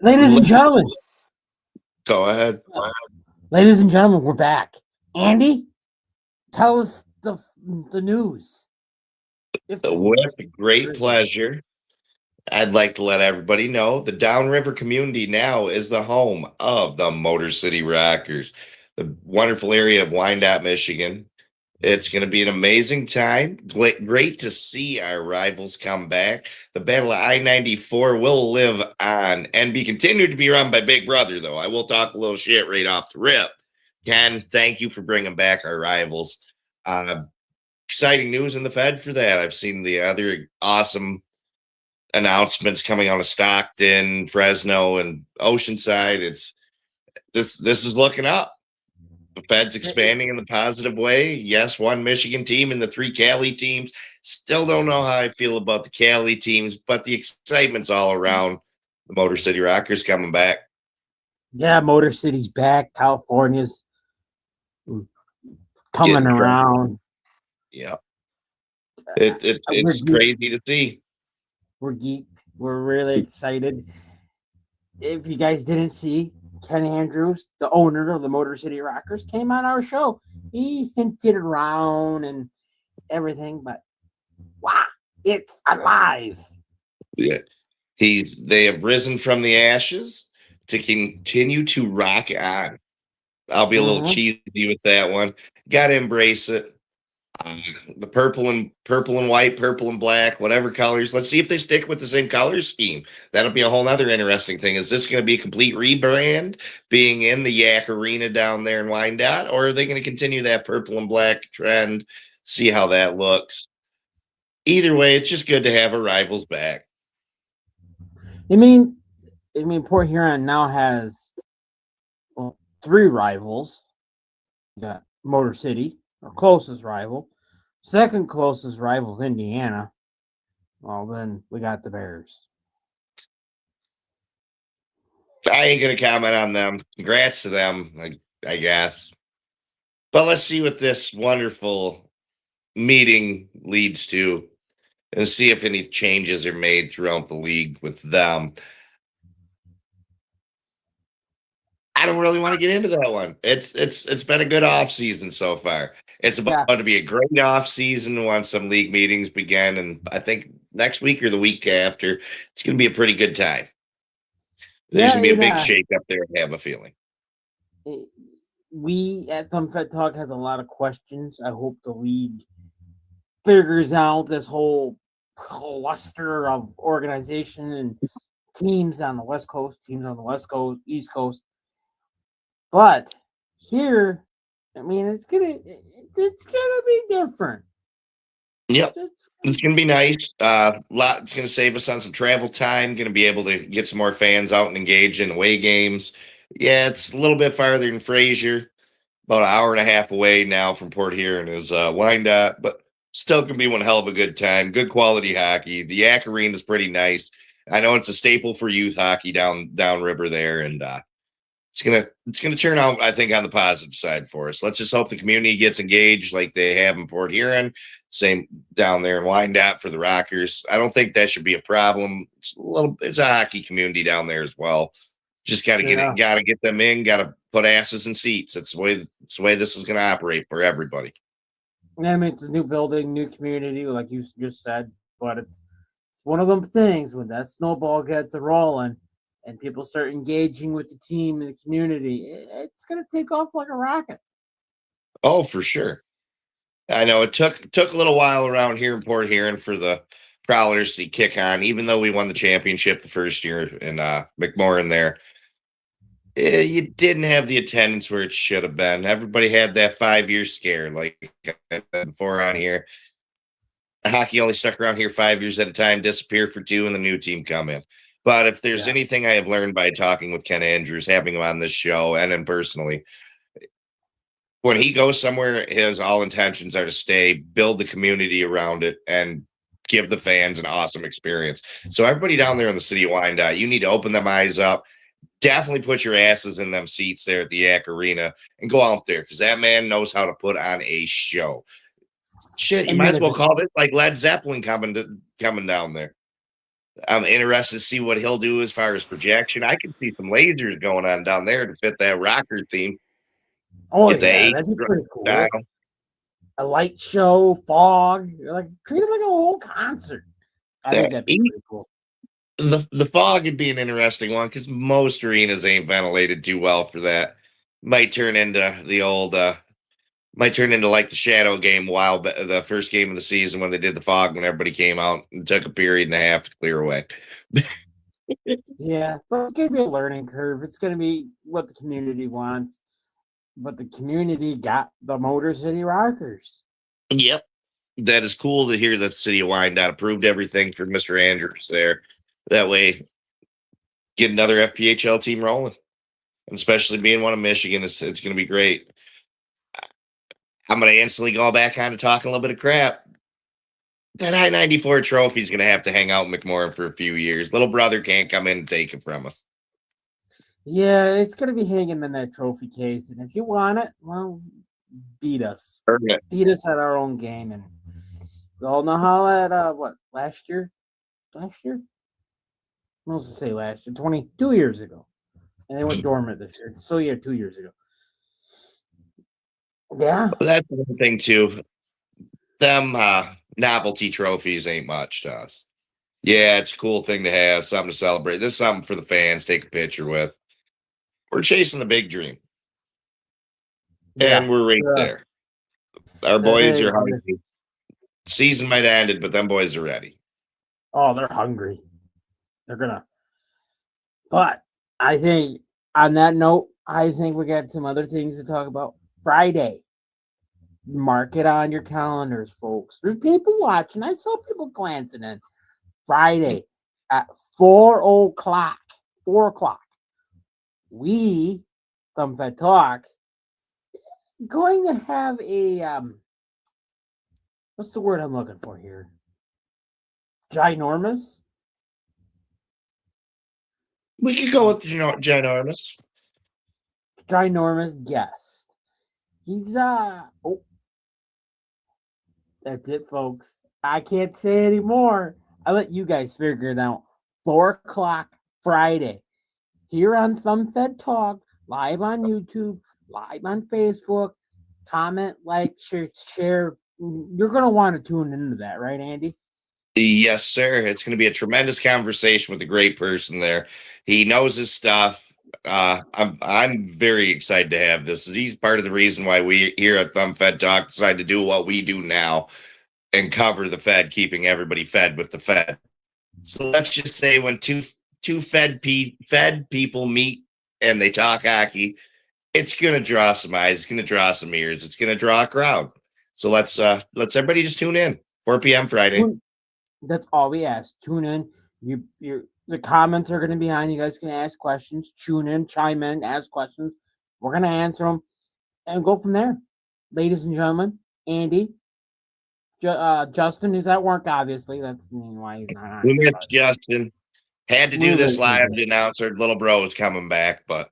Ladies and gentlemen, Go ahead. ladies and gentlemen, we're back. Andy, tell us the news. With great pleasure, I'd like to let everybody know the Downriver community now is the home of the Motor City Rockers, the wonderful area of Wyandotte, Michigan. It's going to be an amazing time. Great to see our rivals come back. The Battle of I-94 will live on and be continued to be run by Big Brother, though. I will talk a little shit right off the rip. Ken, thank you for bringing back our rivals. Exciting news in the Fed for that. I've seen the other awesome announcements coming out of Stockton, Fresno, and Oceanside. This is looking up. The Fed's expanding in the positive way. Yes, one Michigan team and the three Cali teams. Still don't know how I feel about the Cali teams, but the excitement's all around the Motor City Rockers coming back. Yeah, Motor City's back. California's coming around. Yeah. It's crazy to see. We're geeked. We're really excited. If you guys didn't see, Ken Andrews, the owner of the Motor City Rockers, came on our show. He hinted around and everything, but wow, it's alive. Yeah. They have risen from the ashes to continue to rock on. I'll be a little cheesy with that one. Got to embrace it. The purple and white, purple and black, whatever colors. Let's see if they stick with the same color scheme. That'll be a whole nother interesting thing. Is this going to be a complete rebrand being in the Yak Arena down there in Wyandotte, or are they going to continue that purple and black trend? See how that looks. Either way, it's just good to have our rivals back. I mean, Port Huron now has three rivals. You got Motor City, our closest rival. Second closest rival is Indiana. Well, then we got the Bears. I ain't going to comment on them. Congrats to them, I guess. But let's see what this wonderful meeting leads to and see if any changes are made throughout the league with them. I don't really want to get into that one. It's been a good off season so far. It's about to be a great off season once some league meetings begin, and I think next week or the week after, it's going to be a pretty good time. There's going to be a big shake up there, I have a feeling. We at Thumbfed Talk has a lot of questions. I hope the league figures out this whole cluster of organization and teams on the West Coast, teams on the West Coast, East Coast. But here, it's gonna be different. Yep, it's gonna be nice. It's gonna save us on some travel time. Gonna be able to get some more fans out and engage in away games. Yeah, it's a little bit farther than Fraser, about an hour and a half away now from Port Huron is Wyandotte, but still can be one hell of a good time. Good quality hockey. The Yak Arena is pretty nice. I know it's a staple for youth hockey downriver there, and it's gonna turn out, I think, on the positive side for us. Let's just hope the community gets engaged like they have in Port Huron. Same down there in Wyandotte for the Rockers. I don't think that should be a problem. It's a hockey community down there as well. Just got to get them in. Got to put asses in seats. That's the way this is going to operate for everybody. It's a new building, new community, like you just said. But it's one of them things when that snowball gets rolling and people start engaging with the team and the community, it's going to take off like a rocket. Oh, for sure. I know it took a little while around here in Port Huron for the Prowlers to kick on, even though we won the championship the first year in McMorran there. You didn't have the attendance where it should have been. Everybody had that 5-year scare, like before on here. Hockey only stuck around here 5 years at a time, disappear for 2, and the new team come in. But if there's anything I have learned by talking with Ken Andrews, having him on this show, and then personally, when he goes somewhere, his all intentions are to stay, build the community around it, and give the fans an awesome experience. So everybody down there in the city of Wyandotte, you need to open them eyes up. Definitely put your asses in them seats there at the Yak Arena and go out there, because that man knows how to put on a show. Shit, you might as well call it like Led Zeppelin coming down there. I'm interested to see what he'll do as far as projection. I can see some lasers going on down there to fit that rocker theme. Oh Get the yeah, eight that'd be pretty cool. style. A light show, fog, like treat it like a whole concert. I think that'd be pretty cool. The fog would be an interesting one because most arenas ain't ventilated too well for that. Might turn into the old might turn into like the shadow game the first game of the season when they did the fog when everybody came out and took a period and a half to clear away. Yeah, but it's gonna be a learning curve. It's gonna be what the community wants. But the community got the Motor City Rockers. Yep. That is cool to hear that the city of Wyandotte approved everything for Mr. Andrews there. That way, get another FPHL team rolling. And especially being one of Michigan, it's going to be great. I'm going to instantly go back on to talking a little bit of crap. That I-94 trophy is going to have to hang out in McMorran for a few years. Little brother can't come in and take it from us. Yeah, it's going to be hanging in that trophy case. And if you want it, well, beat us. Beat us at our own game. And we all know how that, last year? I was going to say last year, 22 years ago. And they went dormant this year. So, yeah, 2 years ago. Yeah. Well, that's one thing, too. Them novelty trophies ain't much to us. Yeah, it's a cool thing to have, something to celebrate. This is something for the fans, take a picture with. We're chasing the big dream. And we're right there. Our boys are hungry. Season might have ended, but them boys are ready. Oh, they're hungry. They're gonna. But I think on that note, I think we got some other things to talk about. Friday. Mark it on your calendars, folks. There's people watching. I saw people glancing in. Friday at 4 o'clock. 4 o'clock. We, Thumb Fed Talk, going to have a what's the word I'm looking for here? Ginormous? We could go with ginormous. Ginormous guest. He's that's it, folks. I can't say anymore. I let you guys figure it out. 4 o'clock Friday. Here on Thumb Fed Talk, live on YouTube, live on Facebook. Comment, like, share. You're going to want to tune into that, right, Andy? Yes, sir. It's going to be a tremendous conversation with a great person there. He knows his stuff. I'm very excited to have this. He's part of the reason why we here at Thumb Fed Talk decided to do what we do now and cover the Fed, keeping everybody fed with the Fed. So let's just say when two Fed people meet and they talk hockey, it's going to draw some eyes. It's going to draw some ears. It's going to draw a crowd. So let's everybody just tune in. 4 p.m. Friday. That's all we ask. Tune in. The comments are going to be on. You guys can ask questions. Tune in, chime in, ask questions. We're going to answer them and go from there. Ladies and gentlemen, Andy, Justin is at work, obviously. That's why he's not on. We missed Justin. Had to do this live to announce our little bro is coming back, but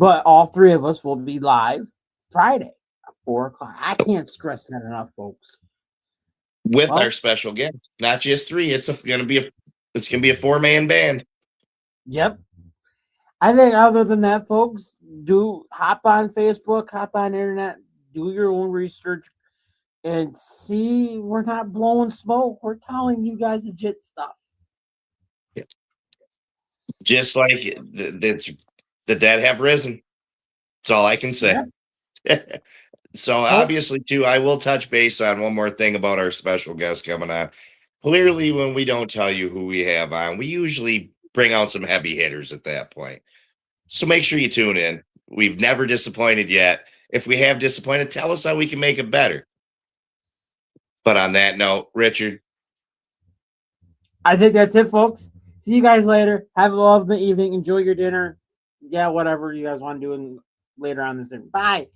all three of us will be live Friday at 4 o'clock. I can't stress that enough, folks. With our special guest, not just three. It's gonna be a 4-man band. Yep. I think other than that, folks, hop on Facebook, hop on internet, do your own research, and see we're not blowing smoke. We're telling you guys legit stuff. Yeah. Just like the dead have risen. That's all I can say. Yeah. So obviously, too, I will touch base on one more thing about our special guest coming on. Clearly, when we don't tell you who we have on, we usually bring out some heavy hitters at that point. So make sure you tune in. We've never disappointed yet. If we have disappointed, tell us how we can make it better. But on that note, Richard. I think that's it, folks. See you guys later. Have a lovely evening. Enjoy your dinner. Yeah, whatever you guys want to do later on this evening. Bye.